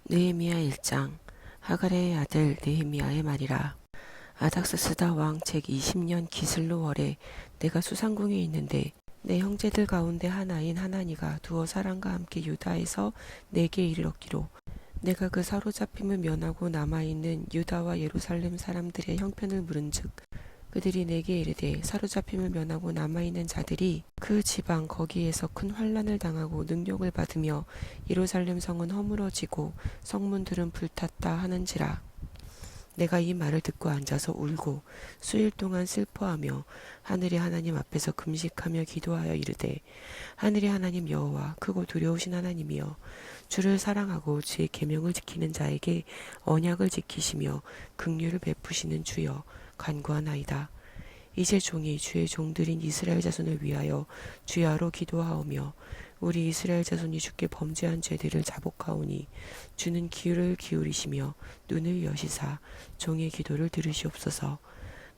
느헤미야 1장. 하갈의 아들 느헤미야의 말이라. 아닥사스다 왕 제20년 기슬로 월에 내가 수상궁에 있는데 내 형제들 가운데 하나인 하나니가 두어 사람과 함께 유다에서 내게 이르렀기로 내가 그 사로잡힘을 면하고 남아있는 유다와 예루살렘 사람들의 형편을 물은즉 그들이 내게 이르되 사로잡힘을 면하고 남아있는 자들이 그 지방 거기에서 큰 환난을 당하고 능욕을 받으며 예루살렘 성은 허물어지고 성문들은 불탔다 하는지라. 내가 이 말을 듣고 앉아서 울고 수일 동안 슬퍼하며 하늘의 하나님 앞에서 금식하며 기도하여 이르되 하늘의 하나님 여호와 크고 두려우신 하나님이여 주를 사랑하고 주의 계명을 지키는 자에게 언약을 지키시며 긍휼을 베푸시는 주여 간구하나이다. 이제 종이 주의 종들인 이스라엘 자손을 위하여 주야로 기도하오며 우리 이스라엘 자손이 주께 범죄한 죄들을 자복하오니 주는 귀를 기울이시며 눈을 여시사 종의 기도를 들으시옵소서.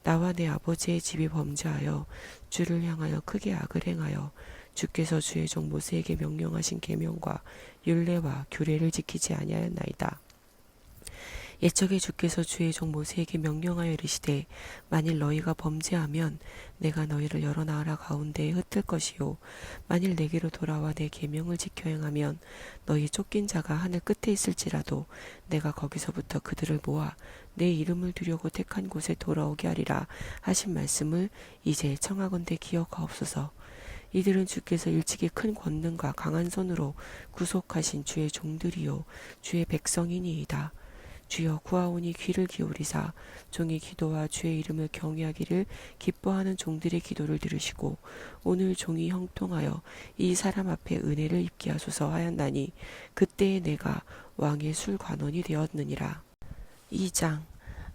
나와 내 아버지의 집이 범죄하여 주를 향하여 크게 악을 행하여 주께서 주의 종 모세에게 명령하신 계명과 율례와 규례를 지키지 아니하였나이다. 옛적에 주께서 주의 종 모세에게 명령하여 이르시되 만일 너희가 범죄하면 내가 너희를 여러 나라 가운데에 흩을 것이요 만일 내게로 돌아와 내 계명을 지켜 행하면 너희 쫓긴 자가 하늘 끝에 있을지라도 내가 거기서부터 그들을 모아 내 이름을 두려고 택한 곳에 돌아오게 하리라 하신 말씀을 이제 청하건대 기억하옵소서. 이들은 주께서 일찍이 큰 권능과 강한 손으로 구속하신 주의 종들이요 주의 백성이니이다. 주여 구하오니 귀를 기울이사 종의 기도와 주의 이름을 경외하기를 기뻐하는 종들의 기도를 들으시고 오늘 종이 형통하여 이 사람 앞에 은혜를 입게 하소서 하였나니 그때에 내가 왕의 술관원이 되었느니라. 2장.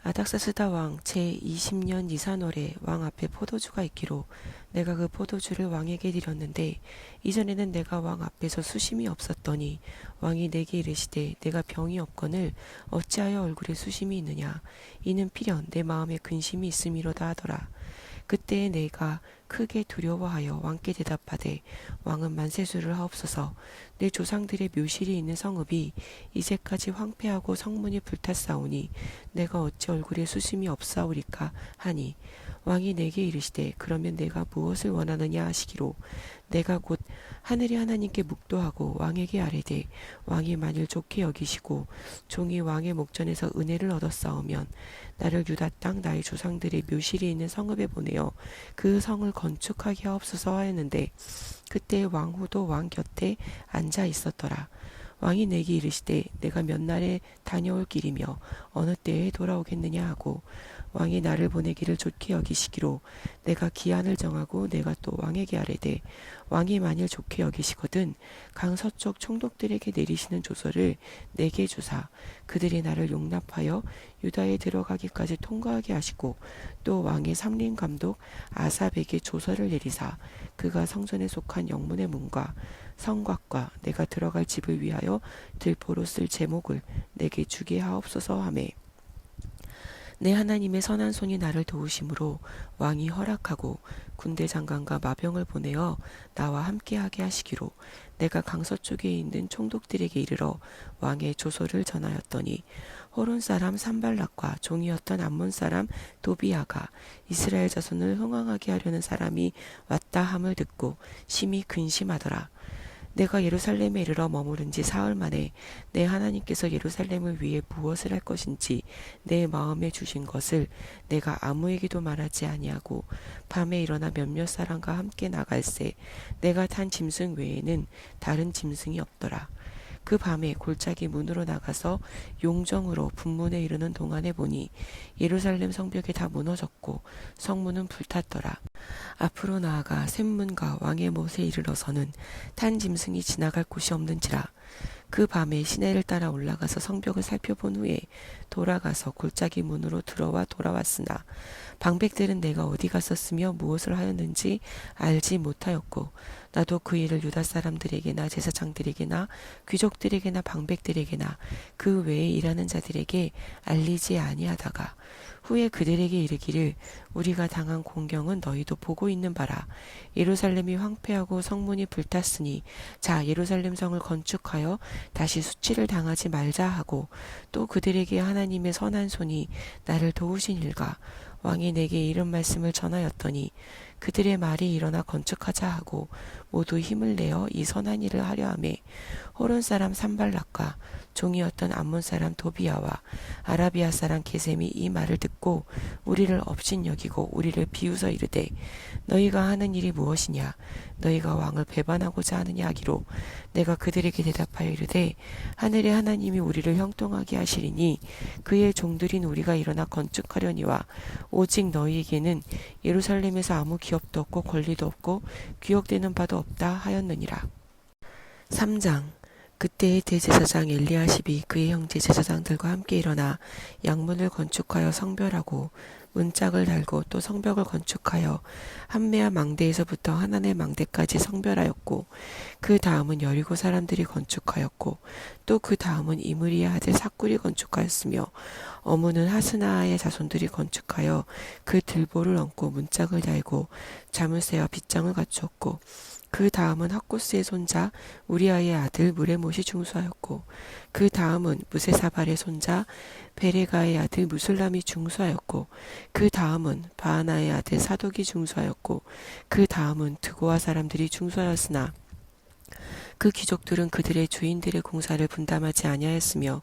아닥사스다 왕 제20년 니산월에 왕 앞에 포도주가 있기로 내가 그 포도주를 왕에게 드렸는데 이전에는 내가 왕 앞에서 수심이 없었더니 왕이 내게 이르시되 내가 병이 없거늘 어찌하여 얼굴에 수심이 있느냐 이는 필연 내 마음에 근심이 있음이로다 하더라. 그때에 내가 크게 두려워하여 왕께 대답하되 왕은 만세수를 하옵소서. 내 조상들의 묘실이 있는 성읍이 이제까지 황폐하고 성문이 불탔사오니 내가 어찌 얼굴에 수심이 없사오리까 하니 왕이 내게 이르시되 그러면 내가 무엇을 원하느냐 하시기로 내가 곧 하늘의 하나님께 묵도하고 왕에게 아뢰되 왕이 만일 좋게 여기시고 종이 왕의 목전에서 은혜를 얻었사오면 나를 유다 땅 나의 조상들의 묘실이 있는 성읍에 보내어 그 성을 건축하게 하옵소서 하였는데 그때 왕후도 왕 곁에 앉아 있었더라. 왕이 내게 이르시되 내가 몇 날에 다녀올 길이며 어느 때에 돌아오겠느냐 하고 왕이 나를 보내기를 좋게 여기시기로 내가 기한을 정하고 내가 또 왕에게 아뢰되 왕이 만일 좋게 여기시거든 강 서쪽 총독들에게 내리시는 조서를 내게 주사 그들이 나를 용납하여 유다에 들어가기까지 통과하게 하시고 또 왕의 삼림 감독 아삽에게 조서를 내리사 그가 성전에 속한 영문의 문과 성곽과 내가 들어갈 집을 위하여 들포로 쓸 제목을 내게 주게 하옵소서 하매 내 하나님의 선한 손이 나를 도우심으로 왕이 허락하고 군대 장관과 마병을 보내어 나와 함께하게 하시기로 내가 강서쪽에 있는 총독들에게 이르러 왕의 조서를 전하였더니 호론 사람 산발락과 종이었던 암몬 사람 도비아가 이스라엘 자손을 흥왕하게 하려는 사람이 왔다 함을 듣고 심히 근심하더라. 내가 예루살렘에 이르러 머무른 지 사흘 만에 내 하나님께서 예루살렘을 위해 무엇을 할 것인지 내 마음에 주신 것을 내가 아무에게도 말하지 아니하고 밤에 일어나 몇몇 사람과 함께 나갈새 내가 탄 짐승 외에는 다른 짐승이 없더라. 그 밤에 골짜기 문으로 나가서 용정으로 분문에 이르는 동안에 보니 예루살렘 성벽이 다 무너졌고 성문은 불탔더라. 앞으로 나아가 샘문과 왕의 못에 이르러서는 탄 짐승이 지나갈 곳이 없는지라. 그 밤에 시내를 따라 올라가서 성벽을 살펴본 후에 돌아가서 골짜기 문으로 들어와 돌아왔으나 방백들은 내가 어디 갔었으며 무엇을 하였는지 알지 못하였고 나도 그 일을 유다 사람들에게나 제사장들에게나 귀족들에게나 방백들에게나 그 외에 일하는 자들에게 알리지 아니하다가 후에 그들에게 이르기를 우리가 당한 공경은 너희도 보고 있는 바라. 예루살렘이 황폐하고 성문이 불탔으니 자 예루살렘 성을 건축하여 다시 수치를 당하지 말자 하고 또 그들에게 하나님의 선한 손이 나를 도우신 일과 왕이 내게 이런 말씀을 전하였더니 그들의 말이 일어나 건축하자 하고 모두 힘을 내어 이 선한 일을 하려 하매 호론 사람 산발락과 종이었던 암몬 사람 도비아와 아라비아 사람 게셈이 이 말을 듣고 우리를 업신여기고 우리를 비웃어 이르되 너희가 하는 일이 무엇이냐 너희가 왕을 배반하고자 하느냐 하기로 내가 그들에게 대답하여 이르되 하늘의 하나님이 우리를 형통하게 하시리니 그의 종들인 우리가 일어나 건축하려니와 오직 너희에게는 예루살렘에서 아무 기업도 없고 권리도 없고 귀역되는 바도 없다 하였느니라. 3장 그때의 대제사장 엘리야십이 그의 형제 제사장들과 함께 일어나 양문을 건축하여 성별하고 문짝을 달고 또 성벽을 건축하여 한메아 망대에서부터 하나네 망대까지 성별하였고 그 다음은 여리고 사람들이 건축하였고 또 그 다음은 이므리의 아들 삭굴이 건축하였으며 어무는 하스나아의 자손들이 건축하여 그 들보를 얹고 문짝을 달고 자물쇠와 빗장을 갖추었고 그 다음은 핫고스의 손자 우리아의 아들 무레못이 중수하였고 그 다음은 무세사발의 손자 베레가의 아들 무술람이 중수하였고 그 다음은 바하나의 아들 사독이 중수하였고 그 다음은 드고아 사람들이 중수하였으나 그 귀족들은 그들의 주인들의 공사를 분담하지 아니하였으며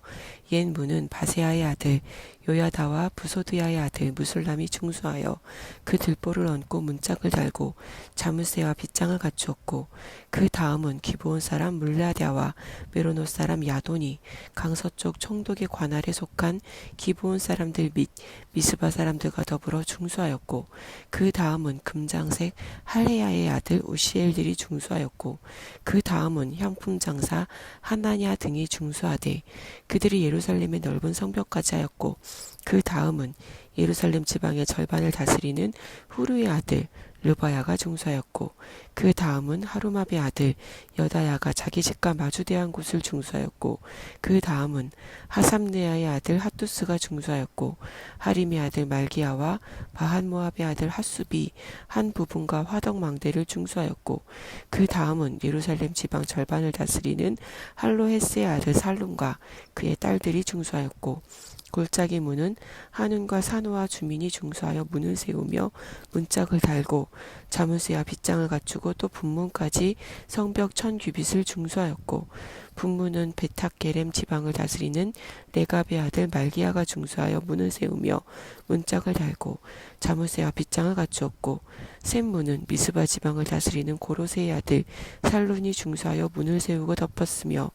옛 문은 바세아의 아들 요야다와 부소드야의 아들 무술람이 중수하여 그 들보를 얹고 문짝을 달고 자물쇠와 빗장을 갖추었고 그 다음은 기브온 사람 물라랴와 메로노 사람 야돈이 강서쪽 총독의 관할에 속한 기브온 사람들 및 미스바 사람들과 더불어 중수하였고 그 다음은 금장색 할레야의 아들 우시엘들이 중수하였고 그 다음은 향품 장사 하나냐 등이 중수하되 그들이 예루살렘의 넓은 성벽까지 하였고 그 다음은 예루살렘 지방의 절반을 다스리는 후르의 아들 르바야가 중수하였고 그 다음은 하루마의 아들 여다야가 자기 집과 마주대한 곳을 중수하였고 그 다음은 하삼네아의 아들 핫두스가 중수하였고 하림의 아들 말기야와 바한모압의 아들 핫수비 한 부분과 화덕망대를 중수하였고 그 다음은 예루살렘 지방 절반을 다스리는 할로헤스의 아들 살룸과 그의 딸들이 중수하였고 골짜기 문은 한운과 산호와 주민이 중수하여 문을 세우며 문짝을 달고 자물쇠와 빗장을 갖추고 또 분문까지 성벽 1000규빗을 중수하였고 분문은 베탁게렘 지방을 다스리는 레갑의 아들 말기야가 중수하여 문을 세우며 문짝을 달고 자물쇠와 빗장을 갖추었고 샘문은 미스바 지방을 다스리는 고로세의 아들 살룬이 중수하여 문을 세우고 덮었으며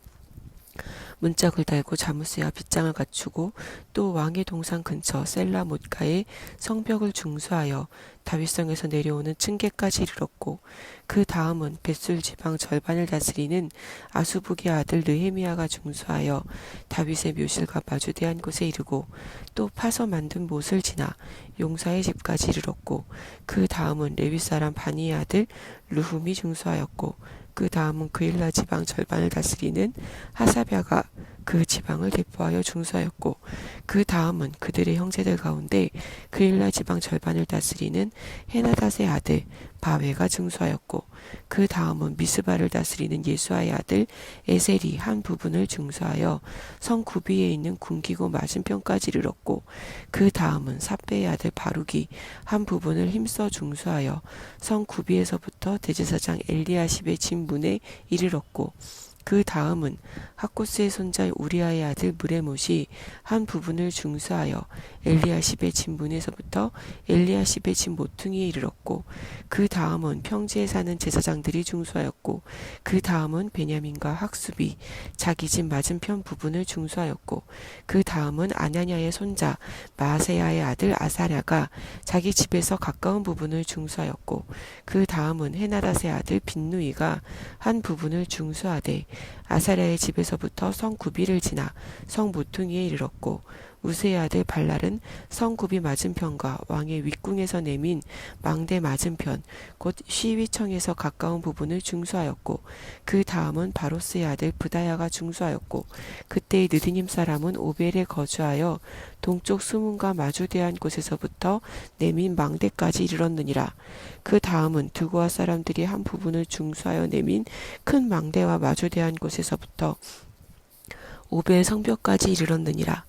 문짝을 달고 자물쇠와 빗장을 갖추고 또 왕의 동산 근처 셀라 못가의 성벽을 중수하여 다윗성에서 내려오는 층계까지 이르렀고 그 다음은 벳술 지방 절반을 다스리는 아수북의 아들 느헤미야가 중수하여 다윗의 묘실과 마주대한 곳에 이르고 또 파서 만든 못을 지나 용사의 집까지 이르렀고 그 다음은 레위 사람 바니의 아들 르훔이 중수하였고 그 다음은 그일라 지방 절반을 다스리는 하사랴가 그 지방을 대표하여 중수하였고 그 다음은 그들의 형제들 가운데 그일라 지방 절반을 다스리는 헤나닷의 아들 바웨가 중수하였고 그 다음은 미스바를 다스리는 예수아의 아들 에셀이 한 부분을 중수하여 성 구비에 있는 궁기고 맞은편까지 이르렀고 그 다음은 삽베의 아들 바룩이 한 부분을 힘써 중수하여 성 구비에서부터 대제사장 엘리야십의 진문에 이르렀고 그 다음은 핫고스의 손자 우리아의 아들 무레못이 한 부분을 중수하여 엘리야십의 진문에서부터 엘리야십의 진 모퉁이에 이르렀고 그 다음은 평지에 사는 제사장들이 중수하였고 그 다음은 베냐민과 학수비 자기 집 맞은편 부분을 중수하였고 그 다음은 아냐냐의 손자 마세야의 아들 아사랴가 자기 집에서 가까운 부분을 중수하였고 그 다음은 헤나닷의 아들 빈누이가 한 부분을 중수하되 아사랴의 집에서부터 성 구비를 지나 성 모퉁이에 이르렀고 우스의 아들 발랄은 성 구비 맞은편과 왕의 윗궁에서 내민 망대 맞은편 곧 시위청에서 가까운 부분을 중수하였고 그 다음은 바로스의 아들 브다야가 중수하였고 그때의 느디님 사람은 오벨에 거주하여 동쪽 수문과 마주대한 곳에서부터 내민 망대까지 이르렀느니라. 그 다음은 드고아 사람들이 한 부분을 중수하여 내민 큰 망대와 마주대한 곳에서부터 오벨 성벽까지 이르렀느니라.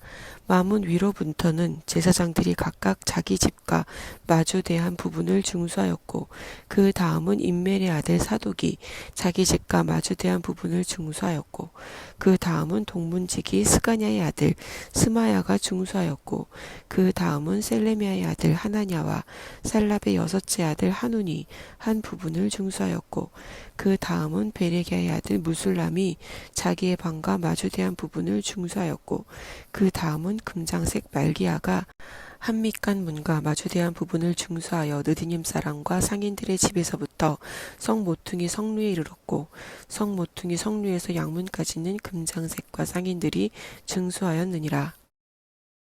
마문 위로부터는 제사장들이 각각 자기 집과 마주대한 부분을 중수하였고 그 다음은 임멜의 아들 사독이 자기 집과 마주대한 부분을 중수하였고 그 다음은 동문지기 스가냐의 아들 스마야가 중수하였고 그 다음은 셀레미아의 아들 하나냐와 살랍의 여섯째 아들 하눈이 한 부분을 중수하였고 그 다음은 베레기야의 아들 무술람이 자기의 방과 마주대한 부분을 중수하였고 그 다음은 금장색 말기야가 한밑간 문과 마주대한 부분을 중수하여 느디님 사람과 상인들의 집에서부터 성 모퉁이 성루에 이르렀고 성 모퉁이 성루에서 양문까지는 금장색과 상인들이 중수하였느니라.